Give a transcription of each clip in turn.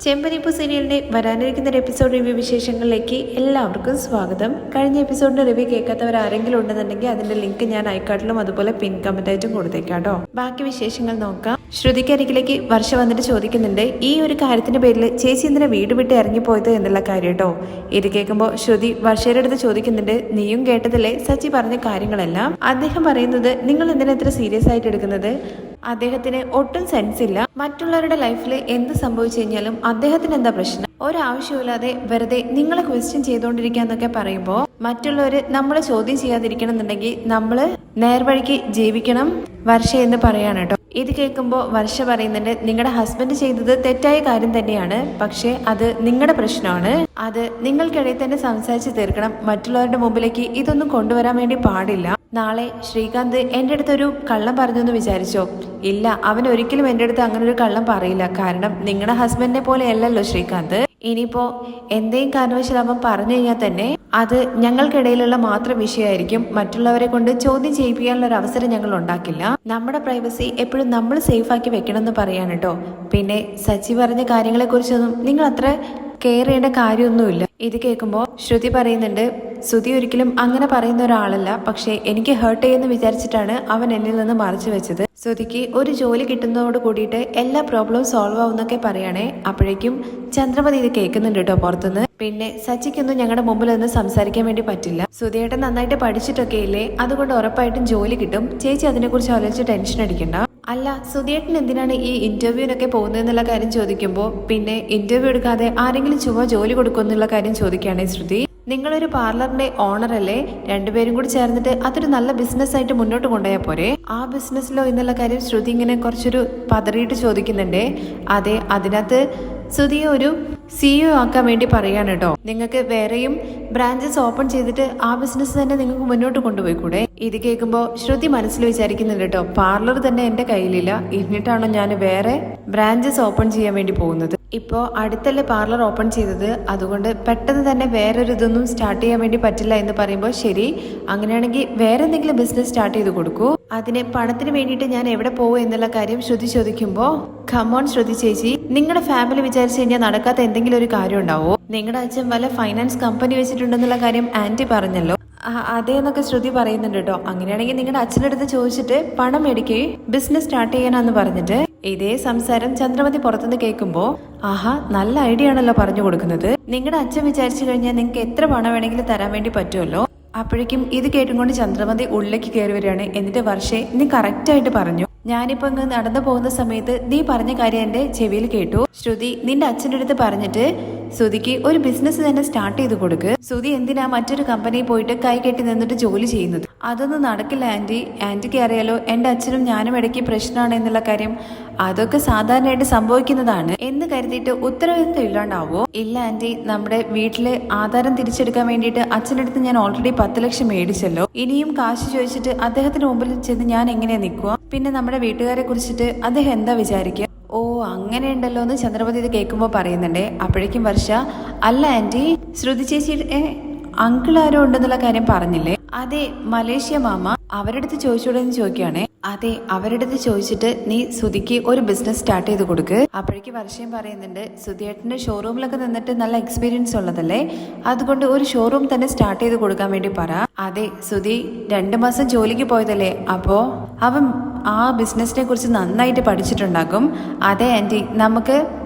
ചെമ്പനിപ്പു സീരിയലിന്റെ വരാനിരിക്കുന്ന ഒരു എപ്പിസോഡ് റിവ്യൂ വിശേഷങ്ങളിലേക്ക് എല്ലാവർക്കും സ്വാഗതം. കഴിഞ്ഞ എപ്പിസോഡിന്റെ റിവ്യൂ കേൾക്കാത്തവർ ആരെങ്കിലും ഉണ്ടെന്നുണ്ടെങ്കിൽ അതിന്റെ ലിങ്ക് ഞാൻ ഐക്കാർഡിലും അതുപോലെ പിൻ കമന്റായിട്ടും കൊടുത്തേക്കാട്ടോ. ബാക്കി വിശേഷങ്ങൾ നോക്കാം. ശ്രുതിക്കരികിലേക്ക് വർഷ വന്നിട്ട് ചോദിക്കുന്നുണ്ട്, ഈ ഒരു കാര്യത്തിന്റെ പേരിൽ ചേച്ചി എന്തിനാ വീട് വിട്ട് ഇറങ്ങിപ്പോയത് എന്നുള്ള കാര്യം കേട്ടോ. ഇത് കേൾക്കുമ്പോൾ ശ്രുതി വർഷയുടെ അടുത്ത് ചോദിക്കുന്നുണ്ട്, നീയും കേട്ടതല്ലേ സച്ചി പറഞ്ഞ കാര്യങ്ങളെല്ലാം. അദ്ദേഹം പറയുന്നത്, നിങ്ങൾ എന്തിനാ ഇത്ര സീരിയസ് ആയിട്ട് എടുക്കുന്നത്? അദ്ദേഹത്തിന് ഒട്ടും സെൻസ് ഇല്ല. മറ്റുള്ളവരുടെ ലൈഫിൽ എന്ത് സംഭവിച്ചു കഴിഞ്ഞാലും അദ്ദേഹത്തിന് എന്താ പ്രശ്നം? ഒരാവശ്യമില്ലാതെ വെറുതെ നിങ്ങളെ ക്വസ്റ്റ്യൻ ചെയ്തുകൊണ്ടിരിക്കാന്നൊക്കെ പറയുമ്പോൾ മറ്റുള്ളവര് നമ്മളെ ചോദ്യം ചെയ്യാതിരിക്കണം എന്നുണ്ടെങ്കിൽ നമ്മള് നേർവഴിക്ക് ജീവിക്കണം വർഷ എന്ന് പറയാണ് കേട്ടോ. ഇത് കേൾക്കുമ്പോൾ വർഷ പറയുന്നുണ്ട്, നിങ്ങളുടെ ഹസ്ബൻഡ് ചെയ്തത് തെറ്റായ കാര്യം തന്നെയാണ്, പക്ഷെ അത് നിങ്ങളുടെ പ്രശ്നമാണ്. അത് നിങ്ങൾക്കിടയിൽ തന്നെ സംസാരിച്ച് തീർക്കണം. മറ്റുള്ളവരുടെ മുമ്പിലേക്ക് ഇതൊന്നും കൊണ്ടുവരാൻ വേണ്ടി പാടില്ല. നാളെ ശ്രീകാന്ത് എൻ്റെ അടുത്തൊരു കള്ളം പറഞ്ഞു എന്ന് വിചാരിച്ചോ? ഇല്ല, അവൻ ഒരിക്കലും എൻ്റെ അടുത്ത് അങ്ങനെ ഒരു കള്ളം പറയില്ല. കാരണം നിങ്ങളുടെ ഹസ്ബൻഡിനെ പോലെ അല്ലല്ലോ ശ്രീകാന്ത്. ഇനിയിപ്പോ എന്തെങ്കിലും കാരണവശാൽ അവൻ പറഞ്ഞു കഴിഞ്ഞാൽ തന്നെ അത് ഞങ്ങൾക്കിടയിലുള്ള മാത്രം വിഷയമായിരിക്കും. മറ്റുള്ളവരെ കൊണ്ട് ചോദ്യം ചെയ്യിപ്പിക്കാനുള്ള ഒരു അവസരം ഞങ്ങൾ ഉണ്ടാക്കില്ല. നമ്മുടെ പ്രൈവസി എപ്പോഴും നമ്മൾ സേഫ് ആക്കി വെക്കണം എന്ന് പറയാണ് കേട്ടോ. പിന്നെ സച്ചി പറഞ്ഞ കാര്യങ്ങളെ കുറിച്ചൊന്നും നിങ്ങൾ അത്ര കെയർ ചെയ്യേണ്ട കാര്യമൊന്നുമില്ല. ഇത് കേൾക്കുമ്പോൾ ശ്രുതി പറയുന്നുണ്ട്, ശ്രുതി ഒരിക്കലും അങ്ങനെ പറയുന്ന ഒരാളല്ല, പക്ഷെ എനിക്ക് ഹേർട്ട് ചെയ്യുമെന്ന് വിചാരിച്ചിട്ടാണ് അവൻ എന്നിൽ നിന്ന് മറച്ചു വെച്ചത്. ശ്രുതിക്ക് ഒരു ജോലി കിട്ടുന്നതോട് കൂടിയിട്ട് എല്ലാ പ്രോബ്ലവും സോൾവ് ആവുന്നൊക്കെ പറയണേ. അപ്പോഴേക്കും ചന്ദ്രമതി ഇത് കേൾക്കുന്നുണ്ട് കേട്ടോ പുറത്തുനിന്ന്. പിന്നെ സച്ചിക്കൊന്നും ഞങ്ങളുടെ മുമ്പിൽ നിന്ന് സംസാരിക്കാൻ വേണ്ടി പറ്റില്ല. ശ്രുതിയേട്ടൻ നന്നായിട്ട് പഠിച്ചിട്ടൊക്കെ ഇല്ലേ, അതുകൊണ്ട് ഉറപ്പായിട്ടും ജോലി കിട്ടും. ചേച്ചി അതിനെക്കുറിച്ച് ആലോചിച്ച് ടെൻഷൻ അടിക്കണ്ട. അല്ല, സുധിയേട്ടൻ എന്തിനാണ് ഈ ഇന്റർവ്യൂവിനൊക്കെ പോകുന്നതെന്നുള്ള കാര്യം ചോദിക്കുമ്പോൾ പിന്നെ ഇന്റർവ്യൂ എടുക്കാതെ ആരെങ്കിലും ചുമ്മാ ജോലി കൊടുക്കുമെന്നുള്ള കാര്യം ചോദിക്കുകയാണെ ശ്രുതി, നിങ്ങളൊരു പാർലറിന്റെ ഓണർ അല്ലേ? രണ്ടുപേരും കൂടി ചേർന്നിട്ട് അതൊരു നല്ല ബിസിനസ് ആയിട്ട് മുന്നോട്ട് കൊണ്ടുപോയാൽ പോരെ? ആ ബിസിനസ്സിലോ എന്നുള്ള കാര്യം ശ്രുതി ഇങ്ങനെ കുറച്ചൊരു പതറിയിട്ട് ചോദിക്കുന്നുണ്ടേ. അതെ, അതിനകത്ത് ശ്രുതിയെ ഒരു CEO ആക്കാൻ വേണ്ടി പറയാണ് കേട്ടോ. നിങ്ങൾക്ക് വേറെയും ബ്രാഞ്ചസ് ഓപ്പൺ ചെയ്തിട്ട് ആ ബിസിനസ് തന്നെ നിങ്ങൾക്ക് മുന്നോട്ട് കൊണ്ടുപോയിക്കൂടെ? ഇത് കേൾക്കുമ്പോൾ ശ്രുതി മനസ്സിൽ വിചാരിക്കുന്നുണ്ട് കേട്ടോ, പാർലർ തന്നെ എന്റെ കയ്യിലില്ല, എന്നിട്ടാണോ ഞാൻ വേറെ ബ്രാഞ്ചസ് ഓപ്പൺ ചെയ്യാൻ വേണ്ടി പോകുന്നത്? ഇപ്പോൾ അടുത്തല്ലേ പാർലർ ഓപ്പൺ ചെയ്തത്, അതുകൊണ്ട് പെട്ടെന്ന് തന്നെ വേറൊരു ഇതൊന്നും സ്റ്റാർട്ട് ചെയ്യാൻ വേണ്ടി പറ്റില്ല എന്ന് പറയുമ്പോൾ, ശരി, അങ്ങനെയാണെങ്കിൽ വേറെ എന്തെങ്കിലും ബിസിനസ് സ്റ്റാർട്ട് ചെയ്ത് കൊടുക്കൂ. അതിന് പണത്തിന് വേണ്ടിയിട്ട് ഞാൻ എവിടെ പോകും എന്നുള്ള കാര്യം ശ്രുതി ചോദിക്കുമ്പോൾ, കമോൺ ശ്രുതി ചേച്ചി, നിങ്ങളുടെ ഫാമിലി വിചാരിച്ചു കഴിഞ്ഞാൽ നടക്കാത്ത എന്തെങ്കിലും ഒരു കാര്യം ഉണ്ടാവോ? നിങ്ങളുടെ അച്ഛൻ വല്ല ഫൈനാൻസ് കമ്പനി വെച്ചിട്ടുണ്ടെന്നുള്ള കാര്യം ആന്റി പറഞ്ഞല്ലോ. അതേന്നൊക്കെ ശ്രുതി പറയുന്നുണ്ട് കേട്ടോ. അങ്ങനെയാണെങ്കിൽ നിങ്ങളുടെ അച്ഛൻ്റെ അടുത്ത് ചോദിച്ചിട്ട് പണം മേടിക്കുകയും ബിസിനസ് സ്റ്റാർട്ട് ചെയ്യാനാന്ന് പറഞ്ഞിട്ട് ഇതേ സംസാരം ചന്ദ്രമതി പുറത്തുനിന്ന് കേൾക്കുമ്പോൾ, ആഹാ, നല്ല ഐഡിയ ആണല്ലോ പറഞ്ഞു കൊടുക്കുന്നത്. നിങ്ങളുടെ അച്ഛൻ വിചാരിച്ചു കഴിഞ്ഞാൽ നിങ്ങൾക്ക് എത്ര പണം വേണമെങ്കിലും തരാൻ വേണ്ടി പറ്റുമല്ലോ. അപ്പോഴേക്കും ഇത് കേട്ടുകൊണ്ട് ചന്ദ്രമതി ഉള്ളിലേക്ക് കയറി വരികയാണ്. എന്നിട്ട് വർഷേ, നീ കറക്റ്റായിട്ട് പറഞ്ഞു. ഞാനിപ്പോ ഇങ്ങ് നടന്നു പോകുന്ന സമയത്ത് നീ പറഞ്ഞ കാര്യം എന്റെ ചെവിയിൽ കേട്ടു. ശ്രുതി, നിന്റെ അച്ഛൻ്റെ അടുത്ത് പറഞ്ഞിട്ട് ശ്രുതിക്ക് ഒരു ബിസിനസ് തന്നെ സ്റ്റാർട്ട് ചെയ്ത് കൊടുക്ക്. ശ്രുതി എന്തിനാ മറ്റൊരു കമ്പനിയിൽ പോയിട്ട് കൈ കെട്ടി നിന്നിട്ട് ജോലി ചെയ്യുന്നത്? അതൊന്നും നടക്കില്ല ആന്റി. ആന്റിക്ക് അറിയാലോ എന്റെ അച്ഛനും ഞാനും ഇടയ്ക്ക് പ്രശ്നമാണ് എന്നുള്ള കാര്യം. അതൊക്കെ സാധാരണയായിട്ട് സംഭവിക്കുന്നതാണ് എന്ന് കരുതിയിട്ട് ഉത്തരവാദിത്വം ഇല്ലാണ്ടാവോ? ഇല്ല ആന്റി, നമ്മുടെ വീട്ടില് ആധാരം തിരിച്ചെടുക്കാൻ വേണ്ടിയിട്ട് അച്ഛൻ്റെ അടുത്ത് ഞാൻ ഓൾറെഡി 10 ലക്ഷം മേടിച്ചല്ലോ. ഇനിയും കാശ് ചോദിച്ചിട്ട് അദ്ദേഹത്തിന് മുമ്പിൽ ചെന്ന് ഞാൻ എങ്ങനെയാ നിൽക്കുക? പിന്നെ നമ്മുടെ വീട്ടുകാരെ കുറിച്ചിട്ട് അദ്ദേഹം എന്താ വിചാരിക്കുക? ഓ, അങ്ങനെയുണ്ടല്ലോ എന്ന് ചന്ദ്രപതി ഇത് കേൾക്കുമ്പോൾ പറയുന്നുണ്ടേ. അപ്പോഴേക്കും വർഷ, അല്ല ആന്റി, ശ്രുതി ചേച്ചി അങ്കിൾ ആരോ ഉണ്ടെന്നുള്ള കാര്യം പറഞ്ഞില്ലേ? അതെ, മലേഷ്യ മാമ. അവരുടെ അടുത്ത് ചോദിച്ചൂടെന്ന് ചോദിക്കുകയാണേ. അതെ, അവരുടെ അടുത്ത് ചോദിച്ചിട്ട് നീ ശ്രുതിക്ക് ഒരു ബിസിനസ് സ്റ്റാർട്ട് ചെയ്ത് കൊടുക്ക്. അപ്പോഴേക്ക് വർഷയും പറയുന്നുണ്ട്, ശ്രുതിയേട്ടന്റെ ഷോറൂമിലൊക്കെ നിന്നിട്ട് നല്ല എക്സ്പീരിയൻസ് ഉള്ളതല്ലേ, അതുകൊണ്ട് ഒരു ഷോറൂം തന്നെ സ്റ്റാർട്ട് ചെയ്ത് കൊടുക്കാൻ വേണ്ടി പറ. അതെ, ശ്രുതി 2 മാസം ജോലിക്ക് പോയതല്ലേ, അപ്പോ അവൻ ആ ബിസിനസിനെ കുറിച്ച് നന്നായിട്ട് പഠിച്ചിട്ടുണ്ടാകും. അതെ ആന്റി, നമുക്ക്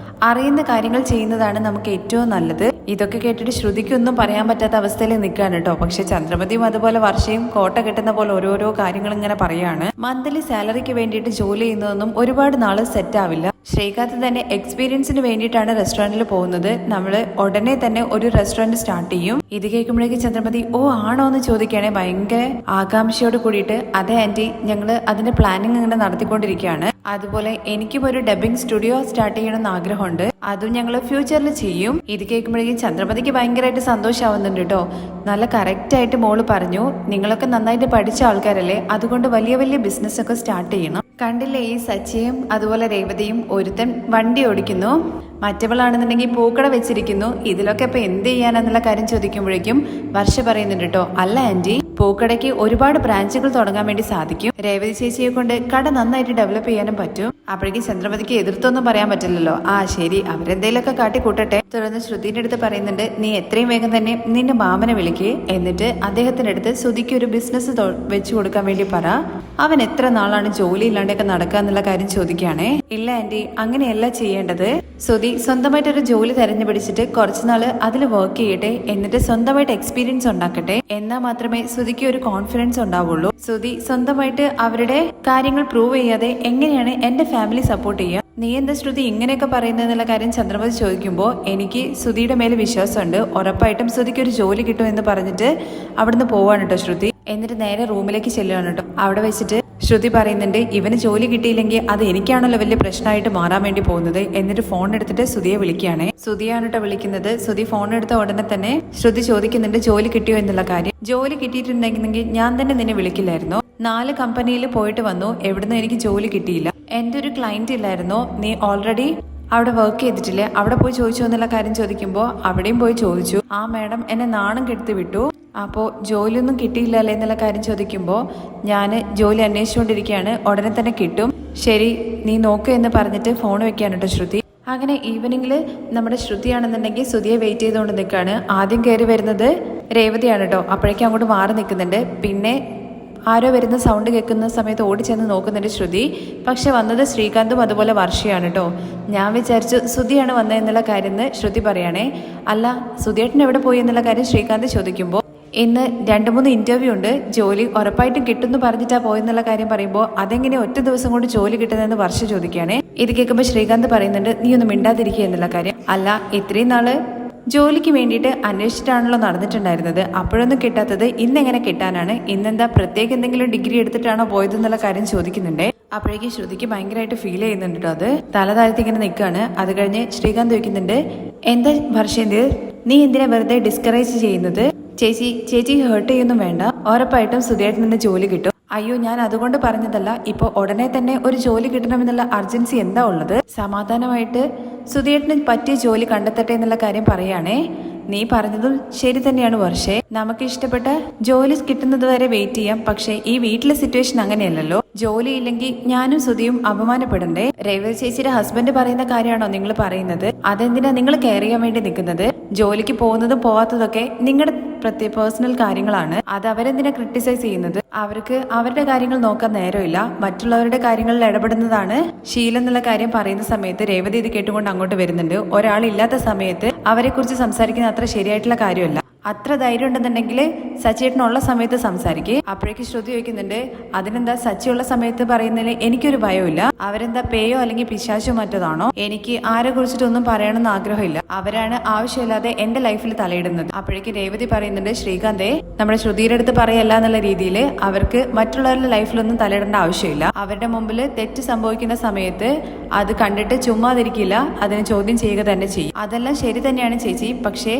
അറിയുന്ന കാര്യങ്ങൾ ചെയ്യുന്നതാണ് നമുക്ക് ഏറ്റവും നല്ലത്. ഇതൊക്കെ കേട്ടിട്ട് ശ്രുതിക്കൊന്നും പറയാൻ പറ്റാത്ത അവസ്ഥയിൽ നിൽക്കുകയാണ് കേട്ടോ. പക്ഷെ ചന്ദ്രമതിയും അതുപോലെ വർഷയും കോട്ട കെട്ടുന്ന പോലെ ഓരോരോ കാര്യങ്ങൾ ഇങ്ങനെ പറയാണ്. മന്ത്ലി സാലറിക്ക് വേണ്ടിയിട്ട് ജോലി ചെയ്യുന്നതൊന്നും ഒരുപാട് നാള് സെറ്റ് ആവില്ല. ശ്രീകാന്ത് തന്നെ എക്സ്പീരിയൻസിന് വേണ്ടിയിട്ടാണ് റെസ്റ്റോറന്റിൽ പോകുന്നത്. നമ്മള് ഉടനെ തന്നെ ഒരു റെസ്റ്റോറന്റ് സ്റ്റാർട്ട് ചെയ്യും. ഇത് കേൾക്കുമ്പോഴേക്ക് ചന്ദ്രമതി, ഓ ആണോ എന്ന് ചോദിക്കുകയാണെ ഭയങ്കര ആകാംക്ഷയോട് കൂടിയിട്ട്. അതെ ആന്റി, ഞങ്ങള് അതിന്റെ പ്ലാനിങ് ഇങ്ങനെ നടത്തിക്കൊണ്ടിരിക്കുകയാണ്. അതുപോലെ എനിക്കും ഒരു ഡബിംഗ് സ്റ്റുഡിയോ സ്റ്റാർട്ട് ചെയ്യണമെന്ന് ആഗ്രഹമുണ്ട്. അതും ഞങ്ങൾ ഫ്യൂച്ചറിൽ ചെയ്യും. ഇത് കേൾക്കുമ്പോഴേക്കും ചന്ദ്രമതിക്ക് ഭയങ്കരമായിട്ട് സന്തോഷമാവുന്നുണ്ട് കേട്ടോ. നല്ല കറക്റ്റായിട്ട് മോള് പറഞ്ഞു, നിങ്ങളൊക്കെ നന്നായിട്ട് പഠിച്ച ആൾക്കാരല്ലേ, അതുകൊണ്ട് വലിയ വലിയ ബിസിനസ് ഒക്കെ സ്റ്റാർട്ട് ചെയ്യണം. കണ്ടില്ലേ, ഈ സച്ചിയും അതുപോലെ രേവതിയും, ഒരുത്തൻ വണ്ടി ഓടിക്കുന്നു, മറ്റവളാണെന്നുണ്ടെങ്കിൽ പൂക്കട വെച്ചിരിക്കുന്നു. ഇതിലൊക്കെ ഇപ്പൊ എന്ത് ചെയ്യാനെന്നുള്ള കാര്യം ചോദിക്കുമ്പോഴേക്കും വർഷ പറയുന്നുണ്ട് കേട്ടോ, അല്ല ആന്റി, പൂക്കടയ്ക്ക് ഒരുപാട് ബ്രാഞ്ചുകൾ തുടങ്ങാൻ വേണ്ടി സാധിക്കും. രേവതി ചേച്ചിയെ കൊണ്ട് കട നന്നായിട്ട് ഡെവലപ്പ് ചെയ്യാനും പറ്റും. അപ്പോഴേക്കും ചന്ദ്രമതിക്ക് എതിർത്തൊന്നും പറയാൻ പറ്റില്ലല്ലോ. ആ ശരി, അവരെന്തേലൊക്കെ കാട്ടിക്കൂട്ടട്ടെ. തുടർന്ന് ശ്രുതിന്റെ അടുത്ത് പറയുന്നുണ്ട്, നീ എത്രയും വേഗം തന്നെ നിന്റെ മാമനെ വിളിക്ക്, എന്നിട്ട് അദ്ദേഹത്തിന്റെ അടുത്ത് ശ്രുതിക്ക് ഒരു ബിസിനസ് വെച്ചു കൊടുക്കാൻ വേണ്ടി പറ. അവൻ എത്ര നാളാണ് ജോലി ഇല്ലാണ്ടൊക്കെ നടക്കുക എന്നുള്ള കാര്യം ചോദിക്കുകയാണേ. ഇല്ല ആന്റി, അങ്ങനെയല്ല ചെയ്യേണ്ടത്. ശ്രുതി സ്വന്തമായിട്ടൊരു ജോലി തെരഞ്ഞു പിടിച്ചിട്ട് കുറച്ചുനാള് അതിൽ വർക്ക് ചെയ്യട്ടെ, എന്നിട്ട് സ്വന്തമായിട്ട് എക്സ്പീരിയൻസ് ഉണ്ടാക്കട്ടെ. എന്നാൽ മാത്രമേ ശ്രുതിക്ക് ഒരു കോൺഫിഡൻസ് ഉണ്ടാവുള്ളൂ. ശ്രുതി സ്വന്തമായിട്ട് അവരുടെ കാര്യങ്ങൾ പ്രൂവ് ചെയ്യാതെ എങ്ങനെയാണ് എന്റെ ഫാമിലി സപ്പോർട്ട് ചെയ്യുക? നീ എന്താ ശ്രുതി ഇങ്ങനെയൊക്കെ പറയുന്നതെന്നുള്ള കാര്യം ചന്ദ്രമതി ചോദിക്കുമ്പോൾ എനിക്ക് ശ്രുതിയുടെ മേലെ വിശ്വാസമുണ്ട്. ഉറപ്പായിട്ടും ശ്രുതിക്ക് ഒരു ജോലി കിട്ടുമെന്ന് പറഞ്ഞിട്ട് അവിടുന്ന് പോവാണ് കേട്ടോ ശ്രുതി. എന്നിട്ട് നേരെ റൂമിലേക്ക് ചെല്ലുകയാണ് കേട്ടോ. അവിടെ വെച്ചിട്ട് ശ്രുതി പറയുന്നുണ്ട്, ഇവന് ജോലി കിട്ടിയില്ലെങ്കിൽ അത് എനിക്കാണല്ലോ വലിയ പ്രശ്നമായിട്ട് മാറാൻ വേണ്ടി പോകുന്നത്. എന്നിട്ട് ഫോൺ എടുത്തിട്ട് ശ്രുതിയെ വിളിക്കുകയാണ്. ശ്രുതിയാണ് കേട്ടോ വിളിക്കുന്നത്. ശ്രുതി ഫോൺ എടുത്ത ഉടനെ തന്നെ ശ്രുതി ചോദിക്കുന്നുണ്ട്, ജോലി കിട്ടിയോ എന്നുള്ള കാര്യം. ജോലി കിട്ടിയിട്ടുണ്ടെങ്കിൽ ഞാൻ തന്നെ നിന്നെ വിളിക്കില്ലായിരുന്നോ? 4 കമ്പനിയിൽ പോയിട്ട് വന്നു, എവിടുന്ന് എനിക്ക് ജോലി കിട്ടിയില്ല. എൻ്റെ ഒരു ക്ലയന്റ് ഇല്ലായിരുന്നോ? നീ ഓൾറെഡി അവിടെ വർക്ക് ചെയ്തിട്ടില്ലേ? അവിടെ പോയി ചോദിച്ചു എന്നുള്ള കാര്യം ചോദിക്കുമ്പോൾ അവിടെയും പോയി ചോദിച്ചു. ആ മാഡം എന്നെ നാണം കെടുത്തി വിട്ടു. അപ്പോൾ ജോലിയൊന്നും കിട്ടിയില്ലല്ലേ എന്നുള്ള കാര്യം ചോദിക്കുമ്പോൾ ഞാൻ ജോലി അന്വേഷിച്ചുകൊണ്ടിരിക്കുകയാണ്, ഉടനെ തന്നെ കിട്ടും. ശരി, നീ നോക്ക് എന്ന് പറഞ്ഞിട്ട് ഫോൺ വെക്കാണ് കേട്ടോ ശ്രുതി. അങ്ങനെ ഈവനിങ്ങിൽ നമ്മുടെ ശ്രുതിയാണെന്നുണ്ടെങ്കിൽ ശ്രുതിയെ വെയിറ്റ് ചെയ്തുകൊണ്ട് നിൽക്കുകയാണ്. ആദ്യം കയറി വരുന്നത് രേവതിയാണ് കേട്ടോ. അപ്പോഴേക്കും അങ്ങോട്ട് മാറി നിൽക്കുന്നുണ്ട്. പിന്നെ ആരോ വരുന്ന സൗണ്ട് കേൾക്കുന്ന സമയത്ത് ഓടിച്ചെന്ന് നോക്കുന്നുണ്ട് ശ്രുതി. പക്ഷെ വന്നത് ശ്രീകാന്തും അതുപോലെ വർഷയാണ് കേട്ടോ. ഞാൻ വിചാരിച്ചു ശ്രുതിയാണ് വന്നതെന്നുള്ള കാര്യം ശ്രുതി പറയണേ. അല്ല, ശ്രുതിയേട്ടൻ എവിടെ പോയി എന്നുള്ള കാര്യം ശ്രീകാന്ത് ചോദിക്കുമ്പോൾ ഇന്ന് 2-3 ഇന്റർവ്യൂ ഉണ്ട്, ജോലി ഉറപ്പായിട്ടും കിട്ടുമെന്ന് പറഞ്ഞിട്ടാ പോയെന്നുള്ള കാര്യം പറയുമ്പോൾ അതെങ്ങനെ ഒറ്റ ദിവസം കൊണ്ട് ജോലി കിട്ടുന്നതെന്ന് വർഷ ചോദിക്കുകയാണേ. ഇത് കേൾക്കുമ്പോൾ ശ്രീകാന്ത് പറയുന്നുണ്ട്, നീ ഒന്ന് മിണ്ടാതിരിക്കുക എന്നുള്ള കാര്യം. അല്ല, ഇത്രയും നാള് ജോലിക്ക് വേണ്ടിയിട്ട് അന്വേഷിച്ചിട്ടാണല്ലോ നടന്നിട്ടുണ്ടായിരുന്നത്, അപ്പോഴൊന്നും കിട്ടാത്തത് ഇന്നെങ്ങനെ കിട്ടാനാണ്? ഇന്നെന്താ പ്രത്യേക എന്തെങ്കിലും ഡിഗ്രി എടുത്തിട്ടാണോ പോയതെന്നുള്ള കാര്യം ചോദിക്കുന്നുണ്ട്. അപ്പോഴേക്കും ശ്രുതിക്ക് ഭയങ്കരമായിട്ട് ഫീൽ ചെയ്യുന്നുണ്ട് കേട്ടോ. അത് തല താഴ്ത്തി ഇങ്ങനെ നിൽക്കുകയാണ്. അത് കഴിഞ്ഞ് ശ്രീകാന്ത് ചോദിക്കുന്നുണ്ട്, എന്താ വർഷേന്ത്, നീ എന്തിനാ വെറുതെ ഡിസ്കറേജ് ചെയ്യുന്നത്? ചേച്ചി ഹേർട്ട് ചെയ്യൊന്നും വേണ്ട, ഉറപ്പായിട്ടും സുധിയേട്ടൻ നിന്ന് ജോലി കിട്ടും. അയ്യോ, ഞാൻ അതുകൊണ്ട് പറഞ്ഞതല്ല. ഇപ്പൊ ഉടനെ തന്നെ ഒരു ജോലി കിട്ടണമെന്നുള്ള അർജൻസി എന്താ ഉള്ളത്? സമാധാനമായിട്ട് സുധിയേട്ടന് പറ്റിയ ജോലി കണ്ടെത്തട്ടെ എന്നുള്ള കാര്യം പറയാണേ. നീ പറഞ്ഞതും ശരി തന്നെയാണ് വർഷേ. നമുക്ക് ഇഷ്ടപ്പെട്ട ജോലി കിട്ടുന്നത് വരെ വെയിറ്റ് ചെയ്യാം. പക്ഷെ ഈ വീട്ടിലെ സിറ്റുവേഷൻ അങ്ങനെയല്ലല്ലോ. ജോലി ഇല്ലെങ്കിൽ ഞാനും സുധിയും അപമാനപ്പെടണ്ടേ? രേവതി ചേച്ചിയുടെ ഹസ്ബൻഡ് പറയുന്ന കാര്യമാണോ നിങ്ങൾ പറയുന്നത്? അതെന്തിനാ നിങ്ങൾ കെയർ ചെയ്യാൻ വേണ്ടി നിൽക്കുന്നത്? ജോലിക്ക് പോകുന്നതും പോവാത്തതൊക്കെ നിങ്ങളുടെ പേഴ്സണൽ കാര്യങ്ങളാണ്. അത് അവരെന്തിനാ ക്രിട്ടിസൈസ് ചെയ്യുന്നത്? അവർക്ക് അവരുടെ കാര്യങ്ങൾ നോക്കാൻ നേരമില്ല, മറ്റുള്ളവരുടെ കാര്യങ്ങളിൽ ഇടപെടുന്നതാണ് ശീലം എന്നുള്ള കാര്യം പറയുന്ന സമയത്ത് രേവതി ഇത് കേട്ടുകൊണ്ട് അങ്ങോട്ട് വരുന്നുണ്ട്. ഒരാളില്ലാത്ത സമയത്ത് അവരെ കുറിച്ച് സംസാരിക്കുന്ന അത്ര ശരിയായിട്ടുള്ള കാര്യമല്ല. അത്ര ധൈര്യം ഉണ്ടെന്നുണ്ടെങ്കിൽ സച്ചിയേട്ടനുള്ള സമയത്ത് സംസാരിക്കേ. അപ്പോഴേക്ക് ശ്രുതി ചോദിക്കുന്നുണ്ട്, അതിനെന്താ സച്ചിയുള്ള സമയത്ത് പറയുന്നതിൽ എനിക്കൊരു ഭയമില്ല. അവരെന്താ പേയോ അല്ലെങ്കിൽ പിശാചോ മറ്റതാണോ? എനിക്ക് ആരെ കുറിച്ചിട്ടൊന്നും പറയണമെന്ന് ആഗ്രഹമില്ല. അവരാണ് ആവശ്യമില്ലാതെ എന്റെ ലൈഫിൽ തലയിടുന്നത്. അപ്പോഴേക്ക് രേവതി പറയുന്നുണ്ട്, ശ്രീകാന്തേ, നമ്മുടെ ശ്രുതിയുടെ അടുത്ത് പറയല്ല എന്നുള്ള രീതിയിൽ അവർക്ക് മറ്റുള്ളവരുടെ ലൈഫിലൊന്നും തലയിടേണ്ട ആവശ്യമില്ല. അവരുടെ മുമ്പിൽ തെറ്റ് സംഭവിക്കുന്ന സമയത്ത് അത് കണ്ടിട്ട് ചുമ്മാതിരിക്കില്ല, അതിനെ ചോദ്യം ചെയ്യുക തന്നെ ചെയ്യും. അതെല്ലാം ശരി തന്നെയാണ് ചേച്ചി, പക്ഷേ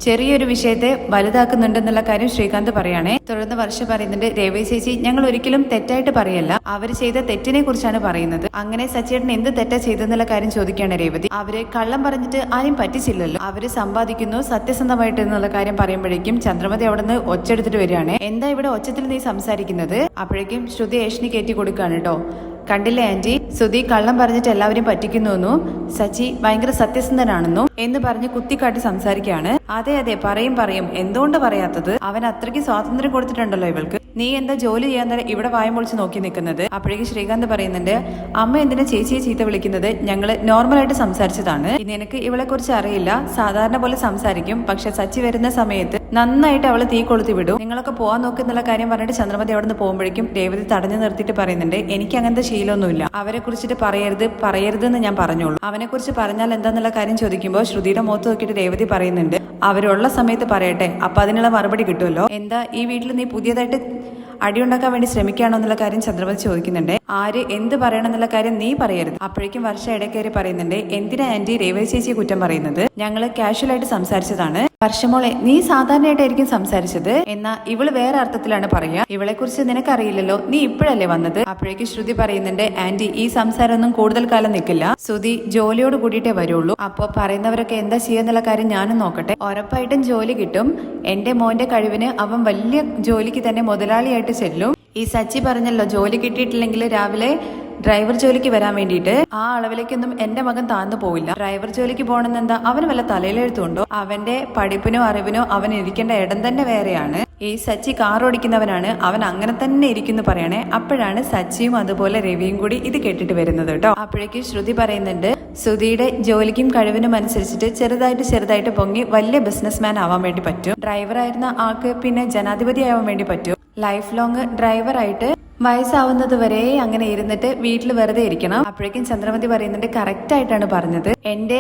ചെറിയൊരു വിഷയത്തെ വലുതാക്കുന്നുണ്ടെന്നുള്ള കാര്യം ശ്രീകാന്ത് പറയണേ. തുടർന്ന് വർഷ പറയുന്നുണ്ട്, രേവതി ചേച്ചി, ഞങ്ങൾ ഒരിക്കലും തെറ്റായിട്ട് പറയല്ല, അവർ ചെയ്ത തെറ്റിനെ കുറിച്ചാണ് പറയുന്നത്. അങ്ങനെ സച്ചിയേട്ടൻ എന്ത് തെറ്റാ ചെയ്തെന്നുള്ള കാര്യം ചോദിക്കുകയാണ് രേവതി. അവര് കള്ളം പറഞ്ഞിട്ട് ആരും പറ്റിച്ചില്ലല്ലോ, അവര് സമ്പാദിക്കുന്നു സത്യസന്ധമായിട്ട് എന്നുള്ള കാര്യം പറയുമ്പോഴേക്കും ചന്ദ്രമതി അവിടെ നിന്ന് ഒച്ചെടുത്തിട്ട് വരികയാണ്. എന്താ ഇവിടെ ഒച്ചത്തിൽ നീ സംസാരിക്കുന്നത്? അപ്പോഴേക്കും ശ്രുതി ഏഷണി കയറ്റി കൊടുക്കുകയാണ് കേട്ടോ. കണ്ടില്ലേ ആന്റി, സുധി കള്ളം പറഞ്ഞിട്ട് എല്ലാവരും പറ്റിക്കുന്നുവെന്നും സച്ചി ഭയങ്കര സത്യസന്ധനാണെന്നും എന്ന് പറഞ്ഞ് കുത്തിക്കാട്ടി സംസാരിക്കുകയാണ്. അതെ അതെ, പറയും, എന്തുകൊണ്ട് പറയാത്തത്? അവൻ അത്രയ്ക്ക് സ്വാതന്ത്ര്യം കൊടുത്തിട്ടുണ്ടല്ലോ ഇവൾക്ക്. നീ എന്താ ജോലി ചെയ്യാൻ തന്നെ ഇവിടെ വായം പൊളിച്ച് നോക്കി നിൽക്കുന്നത്? അപ്പോഴേക്ക് ശ്രീകാന്ത് പറയുന്നുണ്ട്, അമ്മ എന്തിനാ ചേച്ചിയെ ചീത്ത വിളിക്കുന്നത്? ഞങ്ങള് നോർമലായിട്ട് സംസാരിച്ചതാണ്. നിനക്ക് ഇവളെ കുറിച്ച് അറിയില്ല, സാധാരണ പോലെ സംസാരിക്കും. പക്ഷെ സച്ചി വരുന്ന സമയത്ത് നന്നായിട്ട് അവള് തീ കൊളുത്തി വിടും. നിങ്ങളൊക്കെ പോവാൻ നോക്കുന്നുള്ള കാര്യം പറഞ്ഞിട്ട് ചന്ദ്രമതി അവിടെ നിന്ന് പോകുമ്പോഴേക്കും രേവതി തടഞ്ഞു നിർത്തിയിട്ട് പറയുന്നുണ്ട്, എനിക്ക് അങ്ങനത്തെ ശീലമൊന്നുമില്ല, അവരെ കുറിച്ചിട്ട് പറയരുതെന്ന് ഞാൻ പറഞ്ഞോളൂ. അവനെ കുറിച്ച് പറഞ്ഞാൽ എന്താന്നുള്ള കാര്യം ചോദിക്കുമ്പോൾ ശ്രുതിയുടെ മുഖത്ത് നോക്കിയിട്ട് രേവതി പറയുന്നുണ്ട്, അവരുള്ള സമയത്ത് പറയട്ടെ, അപ്പൊ അതിനുള്ള മറുപടി കിട്ടുമല്ലോ. എന്താ ഈ വീട്ടിൽ നീ പുതിയതായിട്ട് അടിയുണ്ടാക്കാൻ വേണ്ടി ശ്രമിക്കുകയാണോ എന്നുള്ള കാര്യം ചന്ദ്രമതി ചോദിക്കുന്നുണ്ട്. ആര് എന്ത് പറയണം എന്നുള്ള കാര്യം നീ പറയരുത്. അപ്പോഴേക്കും വർഷ ഇടയ്ക്കേറി പറയുന്നുണ്ട്, എന്തിനാ ആന്റി രേവതി ചേച്ചിയെ കുറ്റം പറയുന്നത്? ഞങ്ങള് കാഷ്വൽ ആയിട്ട് സംസാരിച്ചതാണ്. വർഷമോളെ, നീ സാധാരണയായിട്ടായിരിക്കും സംസാരിച്ചത്, എന്നാ ഇവള് വേറെ അർത്ഥത്തിലാണ് പറയാ. ഇവളെ കുറിച്ച് നിനക്കറിയില്ലല്ലോ, നീ ഇപ്പോഴല്ലേ വന്നത്? അപ്പോഴേക്കും ശ്രുതി പറയുന്നുണ്ട്, ആന്റി ഈ സംസാരമൊന്നും കൂടുതൽ കാലം നിൽക്കില്ല, ശ്രുതി ജോലിയോട് കൂടിയിട്ടേ വരുള്ളൂ. അപ്പൊ പറയുന്നവരൊക്കെ എന്താ ചെയ്യാന്നുള്ള കാര്യം ഞാനും നോക്കട്ടെ. ഉറപ്പായിട്ടും ജോലി കിട്ടും. എന്റെ മോന്റെ കഴിവിന് അവൻ വലിയ ജോലിക്ക് തന്നെ മുതലാളിയായിട്ട് ചെല്ലും. ഈ സച്ചി പറഞ്ഞല്ലോ, ജോലി കിട്ടിയിട്ടില്ലെങ്കിൽ രാവിലെ ഡ്രൈവർ ജോലിക്ക് വരാൻ വേണ്ടിയിട്ട് ആ അളവിലേക്കൊന്നും എന്റെ മകൻ താഴ്ന്നു പോവില്ല. ഡ്രൈവർ ജോലിക്ക് പോകണമെന്ന് എന്താ അവന് വല്ല തലയിലെഴുത്തുണ്ടോ? അവന്റെ പഠിപ്പിനോ അറിവിനോ അവൻ ഇരിക്കേണ്ട ഇടം തന്നെ വേറെയാണ്. ഈ സച്ചി കാർ ഓടിക്കുന്നവനാണ്, അവൻ അങ്ങനെ തന്നെ ഇരിക്കുന്നു പറയണേ. അപ്പോഴാണ് സച്ചിയും അതുപോലെ രവിയും കൂടി ഇത് കേട്ടിട്ട് വരുന്നത് കേട്ടോ. അപ്പോഴേക്കും ശ്രുതി പറയുന്നുണ്ട്, ശ്രുതിയുടെ ജോലിക്കും കഴിവിനും അനുസരിച്ചിട്ട് ചെറുതായിട്ട് പൊങ്ങി വലിയ ബിസിനസ്മാൻ ആവാൻ വേണ്ടി പറ്റും. ഡ്രൈവറായിരുന്ന ആൾക്ക് പിന്നെ ജനാധിപതി ആവാൻ വേണ്ടി പറ്റും. ലൈഫ് ലോങ് ഡ്രൈവറായിട്ട് വയസ്സാവുന്നത് വരെ അങ്ങനെ ഇരുന്നിട്ട് വീട്ടിൽ വെറുതെ ഇരിക്കണം. അപ്പോഴേക്കും ചന്ദ്രമതി പറയുന്നുണ്ട്, കറക്റ്റ് ആയിട്ടാണ് പറഞ്ഞത്. എന്റെ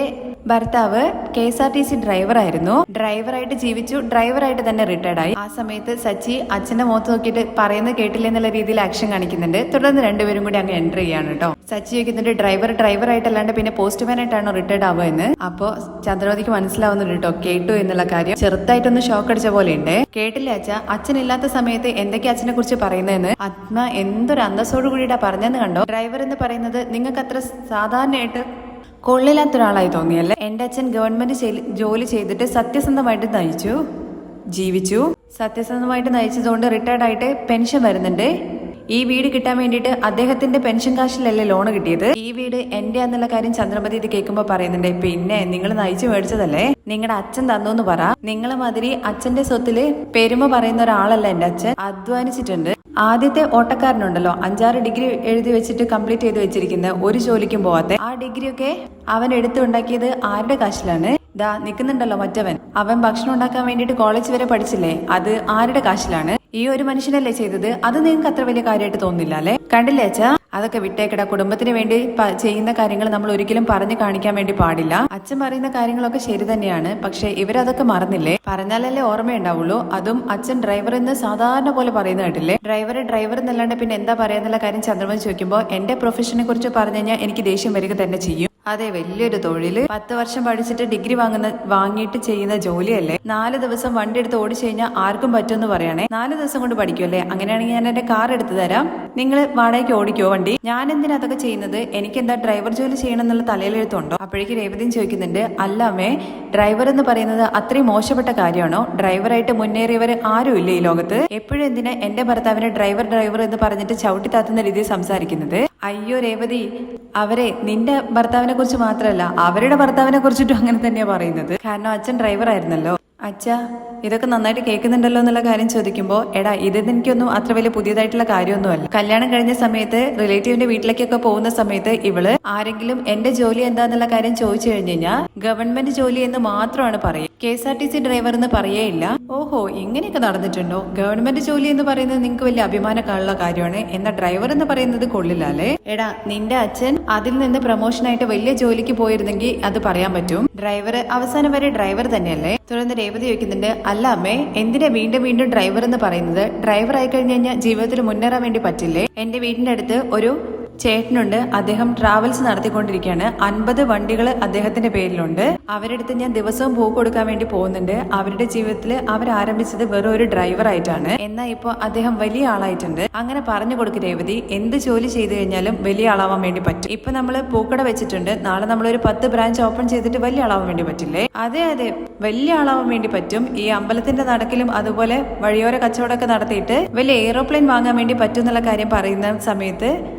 ഭർത്താവ് KSRTC ഡ്രൈവറായിരുന്നു, ഡ്രൈവറായിട്ട് ജീവിച്ചു, ഡ്രൈവറായിട്ട് തന്നെ റിട്ടയർഡ് ആയി. ആ സമയത്ത് സച്ചി അച്ഛന്റെ മുഖത്ത് നോക്കിയിട്ട് പറയുന്നത് കേട്ടില്ല എന്നുള്ള രീതിയിൽ ആക്ഷൻ കാണിക്കുന്നുണ്ട്. തുടർന്ന് രണ്ടുപേരും കൂടി അങ്ങ് എൻട്രി ചെയ്യാണ് കേട്ടോ. സച്ചി ചോദിക്കുന്നുണ്ട്, ഡ്രൈവറായിട്ടല്ലാണ്ട് പിന്നെ പോസ്റ്റ്മാൻ ആയിട്ടാണോ റിട്ടയർഡ് ആവുക എന്ന്. അപ്പോ ചന്ദ്രമതിക്ക് മനസ്സിലാവുന്നുണ്ട് കേട്ടോ കേട്ടു എന്നുള്ള കാര്യം. ചെറുതായിട്ടൊന്ന് ഷോക്ക് അടിച്ച പോലെ ഉണ്ട്. കേട്ടില്ല അച്ഛ, അച്ഛനില്ലാത്ത സമയത്ത് എന്തൊക്കെ അച്ഛനെ കുറിച്ച് പറയുന്നതെന്ന്. ആത്മ എന്തൊരു അന്തസ്സോടു കൂടിയിട്ടാ പറഞ്ഞെന്ന് കണ്ടോ. ഡ്രൈവർ എന്ന് പറയുന്നത് നിങ്ങൾക്ക് അത്ര സാധാരണയായിട്ട് കൊള്ളില്ലാത്തൊരാളായി തോന്നിയല്ലേ. എന്റെ അച്ഛൻ ഗവൺമെന്റ് ജോലി ചെയ്തിട്ട് സത്യസന്ധമായിട്ട് ജീവിച്ചു. സത്യസന്ധമായിട്ട് നയിച്ചതുകൊണ്ട് റിട്ടയർഡ് ആയിട്ട് പെൻഷൻ വരുന്നുണ്ട്. ഈ വീട് കിട്ടാൻ വേണ്ടിയിട്ട് അദ്ദേഹത്തിന്റെ പെൻഷൻ കാശിലല്ലേ ലോൺ കിട്ടിയത്. ഈ വീട് എന്റെ എന്നുള്ള കാര്യം ചന്ദ്രമതി ഇത് കേൾക്കുമ്പോ പറയുന്നുണ്ട്, പിന്നെ നിങ്ങൾ നയിച്ചു മേടിച്ചതല്ലേ, നിങ്ങളുടെ അച്ഛൻ തന്നു എന്ന് പറ. നിങ്ങളെ മാതിരി അച്ഛന്റെ സ്വത്തില് പെരുമ പറയുന്ന ഒരാളല്ല എന്റെ അച്ഛൻ. അധ്വാനിച്ചിട്ടുണ്ട്. ആദ്യത്തെ ഓട്ടക്കാരനുണ്ടല്ലോ 5-6 ഡിഗ്രി എഴുതി വെച്ചിട്ട് കംപ്ലീറ്റ് ചെയ്ത് വെച്ചിരിക്കുന്ന, ഒരു ജോലിക്കും പോവാത്ത. ആ ഡിഗ്രി ഒക്കെ അവൻ എടുത്തുണ്ടാക്കിയത് ആരുടെ കാശിലാണ്? ദാ നിൽക്കുന്നുണ്ടല്ലോ മറ്റവൻ, അവൻ ഭക്ഷണം ഉണ്ടാക്കാൻ വേണ്ടിയിട്ട് കോളേജ് വരെ പഠിച്ചില്ലേ, അത് ആരുടെ കാശിലാണ്? ഈ ഒരു മനുഷ്യനല്ലേ ചെയ്തത്. അത് നിങ്ങൾക്ക് അത്ര വലിയ കാര്യമായിട്ട് തോന്നില്ല അല്ലേ? കണ്ടില്ലേ അച്ഛാ, അതൊക്കെ വിട്ടേക്കട. കുടുംബത്തിന് വേണ്ടി ചെയ്യുന്ന കാര്യങ്ങൾ നമ്മൾ ഒരിക്കലും പറഞ്ഞു കാണിക്കാൻ വേണ്ടി പാടില്ല. അച്ഛൻ പറയുന്ന കാര്യങ്ങളൊക്കെ ശരി തന്നെയാണ്, പക്ഷെ ഇവരതൊക്കെ മറന്നില്ലേ? പറഞ്ഞാലല്ലേ ഓർമ്മയുണ്ടാവുള്ളൂ. അതും അച്ഛൻ ഡ്രൈവർ എന്ന് സാധാരണ പോലെ പറയുന്ന കേട്ടില്ലേ. ഡ്രൈവർ എന്നല്ലാണ്ട് പിന്നെ എന്താ പറയാന്നുള്ള കാര്യം ചന്ദ്രമതി ചോദിക്കുമ്പോൾ, എന്റെ പ്രൊഫഷനെ കുറിച്ച് പറഞ്ഞു കഴിഞ്ഞാൽ എനിക്ക് ദേഷ്യം വരിക തന്നെ ചെയ്യും. അതെ, വലിയൊരു തൊഴില്. 10 വർഷം പഠിച്ചിട്ട് ഡിഗ്രി വാങ്ങിയിട്ട് ചെയ്യുന്ന ജോലിയല്ലേ. 4 ദിവസം വണ്ടി എടുത്ത് ഓടിച്ചു കഴിഞ്ഞാൽ ആർക്കും പറ്റുമെന്ന് പറയണേ. 4 ദിവസം കൊണ്ട് പഠിക്കുമല്ലേ? അങ്ങനെയാണെങ്കിൽ ഞാൻ എന്റെ കാർ എടുത്തു തരാം, നിങ്ങൾ വാടകയ്ക്ക് ഓടിക്കോ വണ്ടി. ഞാൻ എന്തിനാ അതൊക്കെ ചെയ്യുന്നത്? എനിക്ക് എന്താ ഡ്രൈവർ ജോലി ചെയ്യണം എന്നുള്ള തലയിലെഴുത്തുണ്ടോ? അപ്പോഴേക്ക് രേവതിയും ചോദിക്കുന്നുണ്ട്, അല്ല അമ്മേ, ഡ്രൈവർ എന്ന് പറയുന്നത് അത്രയും മോശപ്പെട്ട കാര്യമാണോ? ഡ്രൈവറായിട്ട് മുന്നേറിയവർ ആരും ഇല്ല ഈ ലോകത്ത്. എപ്പോഴും എന്തിനാ എന്റെ ഭർത്താവിനെ ഡ്രൈവർ എന്ന് പറഞ്ഞിട്ട് ചവിട്ടി താത്തുന്ന രീതിയിൽ സംസാരിക്കുന്നത്? അയ്യോ രേവതി, അവരെ നിന്റെ ഭർത്താവിനെ കുറിച്ച് മാത്രമല്ല അവരുടെ ഭർത്താവിനെ കുറിച്ചിട്ടും അങ്ങനെ തന്നെയാ പറയുന്നത്. കാരണം അച്ഛൻ ഡ്രൈവർ ആയിരുന്നല്ലോ. അച്ഛാ, ഇതൊക്കെ നന്നായിട്ട് കേൾക്കുന്നുണ്ടല്ലോ എന്നുള്ള കാര്യം ചോദിക്കുമ്പോൾ, എടാ ഇതെനിക്കൊന്നും അത്ര വലിയ പുതിയതായിട്ടുള്ള കാര്യമൊന്നുമല്ല. കല്യാണം കഴിഞ്ഞ സമയത്ത് റിലേറ്റീവിന്റെ വീട്ടിലേക്കൊക്കെ പോകുന്ന സമയത്ത് ഇവള് ആരെങ്കിലും എന്റെ ജോലി എന്താന്നുള്ള കാര്യം ചോദിച്ചു കഴിഞ്ഞു കഴിഞ്ഞാൽ ഗവൺമെന്റ് ജോലി എന്ന് മാത്രമാണ് പറയുക, KSRTC ഡ്രൈവർ എന്ന് പറയേയില്ല. ഓഹോ, ഇങ്ങനെയൊക്കെ നടന്നിട്ടുണ്ടോ? ഗവൺമെന്റ് ജോലി എന്ന് പറയുന്നത് നിങ്ങൾക്ക് വലിയ അഭിമാനമുള്ള കാര്യമാണ്, എന്നാൽ ഡ്രൈവർ എന്ന് പറയുന്നത് കൊള്ളില്ല അല്ലേ? എടാ, നിന്റെ അച്ഛൻ അതിൽ നിന്ന് പ്രൊമോഷനായിട്ട് വലിയ ജോലിക്ക് പോയിരുന്നെങ്കിൽ അത് പറയാൻ പറ്റും. ഡ്രൈവർ അവസാനം വരെ ഡ്രൈവർ തന്നെയല്ലേ? തുടർന്ന് രേവതി ചോദിക്കുന്നുണ്ട്, അല്ല അമ്മേ, എന്തിനാ വീണ്ടും ഡ്രൈവർ എന്ന് പറയുന്നത്? ഡ്രൈവർ ആയി കഴിഞ്ഞു കഴിഞ്ഞാൽ ജീവിതത്തിൽ മുന്നേറാൻ വേണ്ടി പറ്റില്ലേ? എന്റെ വീടിന്റെ അടുത്ത് ഒരു ചേട്ടനുണ്ട്, അദ്ദേഹം ട്രാവൽസ് നടത്തിക്കൊണ്ടിരിക്കുകയാണ്. 50 വണ്ടികൾ അദ്ദേഹത്തിന്റെ പേരിലുണ്ട്. അവരുടെ അടുത്ത് ഞാൻ ദിവസവും പൂ കൊടുക്കാൻ വേണ്ടി പോകുന്നുണ്ട്. അവരുടെ ജീവിതത്തിൽ അവർ ആരംഭിച്ചത് വെറും ഒരു ഡ്രൈവർ ആയിട്ടാണ്, എന്നാൽ ഇപ്പോൾ അദ്ദേഹം വലിയ ആളായിട്ടുണ്ട്. അങ്ങനെ പറഞ്ഞു കൊടുക്കും രേവതി, എന്ത് ജോലി ചെയ്തു കഴിഞ്ഞാലും വലിയ ആളാവാൻ വേണ്ടി പറ്റും. ഇപ്പൊ നമ്മൾ പൂക്കട വെച്ചിട്ടുണ്ട്, നാളെ നമ്മളൊരു 10 ബ്രാഞ്ച് ഓപ്പൺ ചെയ്തിട്ട് വലിയ ആളാവാൻ വേണ്ടി പറ്റില്ലേ? അതെ, വലിയ ആളാവാൻ വേണ്ടി പറ്റും. ഈ അമ്പലത്തിന്റെ നടക്കിലും അതുപോലെ വഴിയോര കച്ചവടമൊക്കെ നടത്തിയിട്ട് വലിയ എയ്റോപ്ലെയിൻ വാങ്ങാൻ വേണ്ടി പറ്റും എന്നുള്ള കാര്യം പറയുന്ന സമയത്ത്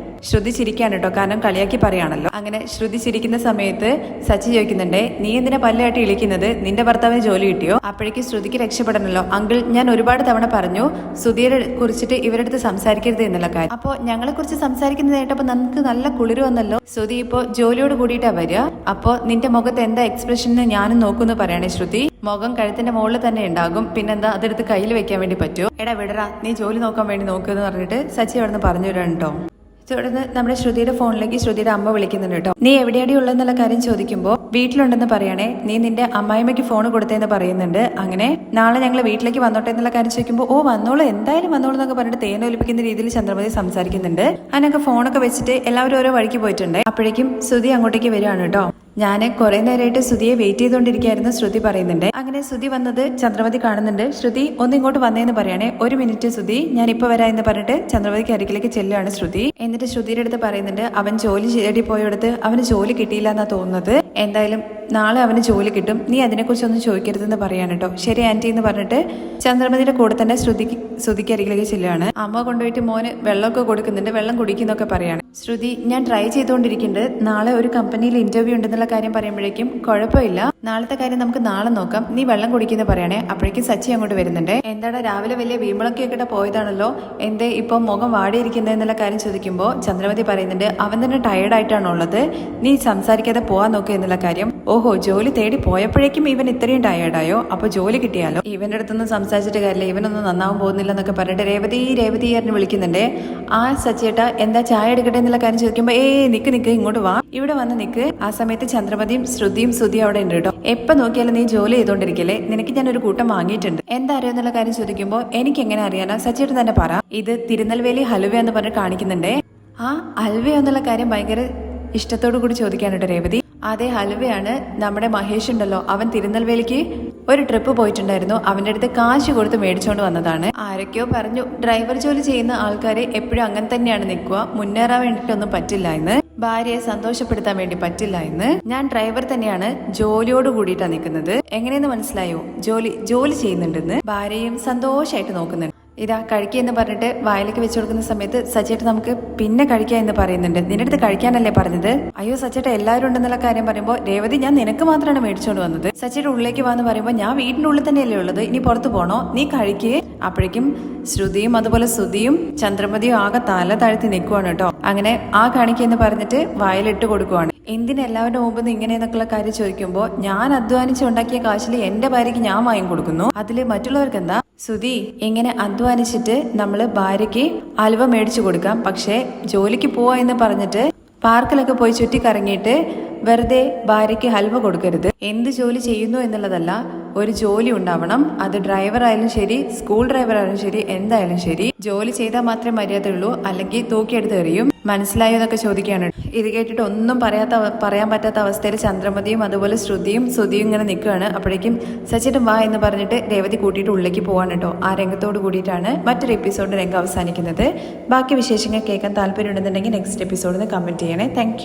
ശ്രുതി ചിരിക്കാണ് കേട്ടോ, കാരണം കളിയാക്കി പറയാണല്ലോ. അങ്ങനെ ശ്രുതി ചിരിക്കുന്ന സമയത്ത് സച്ചി ചോദിക്കുന്നുണ്ട്, നീ എന്തിനാ പല്ലായിട്ട് ഇളിക്കുന്നത്? നിന്റെ ഭർത്താവിന് ജോലി കിട്ടിയോ? അപ്പോഴേക്ക് ശ്രുതിക്ക് രക്ഷപ്പെടണല്ലോ. അങ്കിൾ, ഞാൻ ഒരുപാട് തവണ പറഞ്ഞു സുധിയെ കുറിച്ചിട്ട് ഇവരടുത്ത് സംസാരിക്കരുത് എന്നുള്ള കാര്യം. അപ്പോ ഞങ്ങളെ കുറിച്ച് സംസാരിക്കുന്നത് കേട്ടപ്പോ നമുക്ക് നല്ല കുളിര് വന്നല്ലോ. സുധി ഇപ്പോ ജോലിയോട് കൂടിയിട്ടാ വരിക. അപ്പോ നിന്റെ മുഖത്ത് എന്താ എക്സ്പ്രഷൻ ഞാനും നോക്കുന്നു പറയണേ ശ്രുതി. മുഖം കഴുത്തിന്റെ മുകളിൽ തന്നെ ഉണ്ടാകും, പിന്നെന്താ അതെടുത്ത് കയ്യിൽ വെക്കാൻ വേണ്ടി പറ്റുമോ? എടാ വിടറാ, നീ ജോലി നോക്കാൻ വേണ്ടി നോക്കുമെന്ന് പറഞ്ഞിട്ട് സച്ചി അവിടെ നിന്ന് പറഞ്ഞു തരാൻ കേട്ടോ. തുടർന്ന് നമ്മുടെ ശ്രുതിയുടെ ഫോണിലേക്ക് ശ്രുതിയുടെ അമ്മ വിളിക്കുന്നുണ്ട് കേട്ടോ. നീ എവിടെയാടി ഉള്ളതെന്നുള്ള കാര്യം ചോദിക്കുമ്പോൾ വീട്ടിലുണ്ടെന്ന് പറയണേ, നീ നിന്റെ അമ്മായിമ്മയ്ക്ക് ഫോൺ കൊടുത്തേന്ന് പറയുന്നുണ്ട്. അങ്ങനെ നാളെ ഞങ്ങൾ വീട്ടിലേക്ക് വന്നോട്ടെ എന്നുള്ള കാര്യം ചോദിക്കുമ്പോൾ, ഓ വന്നോളൂ, എന്തായാലും വന്നോളൂ എന്നൊക്കെ പറഞ്ഞിട്ട് തേനൊലിപ്പിക്കുന്ന രീതിയിൽ ചന്ദ്രമതി സംസാരിക്കുന്നുണ്ട്. അതിനൊക്കെ ഫോണൊക്കെ വെച്ചിട്ട് എല്ലാവരും ഓരോ വഴിക്ക് പോയിട്ടുണ്ട്. അപ്പോഴേക്കും ശ്രുതി അങ്ങോട്ടേക്ക് വരികയാണ് കേട്ടോ. ഞാൻ കുറെ നേരമായിട്ട് ശ്രുതിയെ വെയിറ്റ് ചെയ്തുകൊണ്ടിരിക്കുകയായിരുന്നു ശ്രുതി പറയുന്നുണ്ട്. അങ്ങനെ ശ്രുതി വന്നത് ചന്ദ്രമതി കാണുന്നുണ്ട്. ശ്രുതി ഒന്ന് ഇങ്ങോട്ട് വന്നേന്ന് പറയണേ. 1 മിനിറ്റ് ശ്രുതി, ഞാൻ ഇപ്പൊ വരാ എന്ന് പറഞ്ഞിട്ട് ചന്ദ്രമതിക്ക് അരികിലേക്ക് ചെല്ലുകയാണ് ശ്രുതി. എന്നിട്ട് ശ്രുതിയുടെ അടുത്ത് പറയുന്നുണ്ട്, അവൻ ജോലി തേടി പോയെടുത്ത് അവന് ജോലി കിട്ടിയില്ല എന്നാ തോന്നുന്നത്. എന്തായാലും നാളെ അവന് ജോലി കിട്ടും, നീ അതിനെക്കുറിച്ചൊന്നും ചോദിക്കരുതെന്ന് പറയാണ് കേട്ടോ. ശരി ആന്റി എന്ന് പറഞ്ഞിട്ട് ചന്ദ്രമതിയുടെ കൂടെ തന്നെ ശ്രുതിക്ക് അരികിലേക്ക് ചെല്ലുകയാണ്. അമ്മ കൊണ്ടുപോയിട്ട് മോന് വെള്ളമൊക്കെ കൊടുക്കുന്നുണ്ട്, വെള്ളം കുടിക്കുന്നൊക്കെ പറയാണ്. ശ്രുതി, ഞാൻ ട്രൈ ചെയ്തുകൊണ്ടിരിക്കുന്നുണ്ട്, നാളെ ഒരു കമ്പനിയിൽ ഇന്റർവ്യൂ ഉണ്ടെന്നുള്ള കാര്യം പറയുമ്പോഴേക്കും കുഴപ്പമില്ല, നാളത്തെ കാര്യം നമുക്ക് നാളെ നോക്കാം, നീ വെള്ളം കുടിക്കുന്ന പറയണേ. അപ്പോഴേക്കും സച്ചി അങ്ങോട്ട് വരുന്നുണ്ട്. എന്താടാ രാവിലെ വലിയ വീമ്പളൊക്കെ ഇട്ട് പോയതാണല്ലോ, എന്തേ ഇപ്പം മുഖം വാടിയിരിക്കുന്നത് എന്നുള്ള കാര്യം ചോദിക്കുമ്പോൾ ചന്ദ്രമതി പറയുന്നുണ്ട്, അവൻ തന്നെ ടയർഡായിട്ടാണോ ഉള്ളത്, നീ സംസാരിക്കാതെ പോവാൻ നോക്കുക എന്നുള്ള കാര്യം. ഓഹോ, ജോലി തേടി പോയപ്പോഴേക്കും ഇവൻ ഇത്രയും ടയർഡായോ, അപ്പൊ ജോലി കിട്ടിയാലോ, ഇവന്റെ അടുത്തൊന്നും സംസാരിച്ചിട്ട് കാര്യമില്ല, ഇവനൊന്നും നന്നാവാൻ പോകുന്നില്ല എന്നൊക്കെ പറഞ്ഞിട്ട് രേവതി ആയിരുന്നു വിളിക്കുന്നുണ്ട്. ആ സച്ചേട്ടാ എന്താ ചായ എടുക്കട്ടെ എന്നുള്ള കാര്യം ചോദിക്കുമ്പോ നിക്ക് ഇങ്ങോട്ട് വാ, ഇവിടെ വന്ന് നിക്ക്. ആ സമയത്ത് ചന്ദ്രമതിയും ശ്രുതിയും അവിടെ ഉണ്ട് കേട്ടോ. എപ്പൊ നോക്കിയാലും നീ ജോലി ചെയ്തോണ്ടിരിക്കല്ലേ, നിനക്ക് ഞാൻ ഒരു കൂട്ടം വാങ്ങിയിട്ടുണ്ട്, എന്താ അറിയാന്നുള്ള കാര്യം ചോദിക്കുമ്പോ എനിക്ക് എങ്ങനെ അറിയാനോ, സച്ചേട്ടൻ തന്നെ പറ. ഇത് തിരുനെൽവേലി ഹലുവ എന്ന് പറഞ്ഞ് കാണിക്കുന്നുണ്ടേ. ആ ഹൽവ എന്നുള്ള കാര്യം ഭയങ്കര ഇഷ്ടത്തോടു കൂടി ചോദിക്കാൻ കേട്ടോ രേവതി. അതെ, ഹലുവയാണ്. നമ്മുടെ മഹേഷ് ഉണ്ടല്ലോ, അവൻ തിരുനെൽവേലിക്ക് ഒരു ട്രിപ്പ് പോയിട്ടുണ്ടായിരുന്നു, അവന്റെ അടുത്ത് കാശ് കൊടുത്ത് മേടിച്ചോണ്ട് വന്നതാണ്. ആരൊക്കെയോ പറഞ്ഞു ഡ്രൈവർ ജോലി ചെയ്യുന്ന ആൾക്കാര് എപ്പോഴും അങ്ങനെ തന്നെയാണ് നിൽക്കുക, മുന്നേറാൻ വേണ്ടിയിട്ടൊന്നും പറ്റില്ല എന്ന്, ഭാര്യയെ സന്തോഷപ്പെടുത്താൻ വേണ്ടി പറ്റില്ല എന്ന്. ഞാൻ ഡ്രൈവർ തന്നെയാണ്, ജോലിയോട് കൂടിയിട്ടാണ് നിൽക്കുന്നത്. എങ്ങനെയെന്ന് മനസ്സിലായോ, ജോലി ചെയ്യുന്നുണ്ടെന്ന്, ഭാര്യയും സന്തോഷമായിട്ട് നോക്കുന്നുണ്ട്. ഇതാ കഴിക്കുക എന്ന് പറഞ്ഞിട്ട് വായിലേക്ക് വെച്ചു കൊടുക്കുന്ന സമയത്ത് സച്ചേട്ട നമുക്ക് പിന്നെ കഴിക്കുക എന്ന് പറയുന്നുണ്ട്. നിന്റെ അടുത്ത് കഴിക്കാനല്ലേ പറഞ്ഞത്? അയ്യോ സച്ചേട്ട എല്ലാവരും ഉണ്ടെന്നുള്ള കാര്യം പറയുമ്പോൾ രേവതി ഞാൻ നിനക്ക് മാത്രമാണ് മേടിച്ചോണ്ട് വന്നത്, സച്ചേട്ട ഉള്ളിലേക്ക് വാന്ന് പറയുമ്പോൾ ഞാൻ വീടിന്റെ ഉള്ളിൽ തന്നെയല്ലേ ഉള്ളത്, ഇനി പുറത്തു പോണോ, നീ കഴിക്കേ. അപ്പോഴേക്കും ശ്രുതിയും അതുപോലെ സുധിയും ചന്ദ്രമതിയും ആകെ തല താഴ്ത്തി നിൽക്കുവാണ് കേട്ടോ. അങ്ങനെ ആ കാണിക്കെന്ന് പറഞ്ഞിട്ട് വായിലിട്ട് കൊടുക്കുവാണ്. എന്തിന് എല്ലാവരുടെ മുമ്പ് ഇങ്ങനെയെന്നൊക്കെയുള്ള കാര്യം ചോദിക്കുമ്പോൾ ഞാൻ അധ്വാനിച്ച് ഉണ്ടാക്കിയ കാശിൽ എന്റെ ഭാര്യയ്ക്ക് ഞാൻ വാങ്ങി കൊടുക്കുന്നു, അതില് മറ്റുള്ളവർക്ക് എന്താ? സുധി, ഇങ്ങനെ അധ്വാനിച്ചിട്ട് നമ്മള് ഭാര്യയ്ക്ക് അലുവ മേടിച്ചു കൊടുക്കാം, പക്ഷെ ജോലിക്ക് പോവാ എന്ന് പറഞ്ഞിട്ട് പാർക്കിലൊക്കെ പോയി ചുറ്റിക്കറങ്ങിയിട്ട് വെറുതെ ഭാര്യയ്ക്ക് ഹൽവ കൊടുക്കരുത്. എന്ത് ജോലി ചെയ്യുന്നു എന്നുള്ളതല്ല, ഒരു ജോലി ഉണ്ടാവണം. അത് ഡ്രൈവർ ആയാലും ശരി, സ്കൂൾ ഡ്രൈവർ ആയാലും ശരി, എന്തായാലും ശരി, ജോലി ചെയ്താൽ മാത്രമേ മര്യാദയുള്ളൂ, അല്ലെങ്കിൽ തൂക്കിയെടുത്ത് എറിയും. മനസ്സിലായോ എന്നൊക്കെ ചോദിക്കുകയാണ്. ഇത് കേട്ടിട്ട് ഒന്നും പറയാൻ പറ്റാത്ത അവസ്ഥയിൽ ചന്ദ്രമതിയും അതുപോലെ ശ്രുതിയും സുധിയും ഇങ്ങനെ നിൽക്കുകയാണ്. അപ്പോഴേക്കും സച്ചിട്ടും വാ എന്ന് പറഞ്ഞിട്ട് രേവതി കൂട്ടിയിട്ട് ഉള്ളിലേക്ക് പോവാണ് കേട്ടോ. ആ രംഗത്തോട് കൂടിയിട്ടാണ് മറ്റൊരു എപ്പിസോഡിന്റെ രംഗം അവസാനിക്കുന്നത്. ബാക്കി വിശേഷങ്ങൾ കേൾക്കാൻ താല്പര്യം ഉണ്ടെന്നുണ്ടെങ്കിൽ നെക്സ്റ്റ് എപ്പിസോഡിൽ നിന്ന് കമന്റ് ചെയ്യണേ. താങ്ക്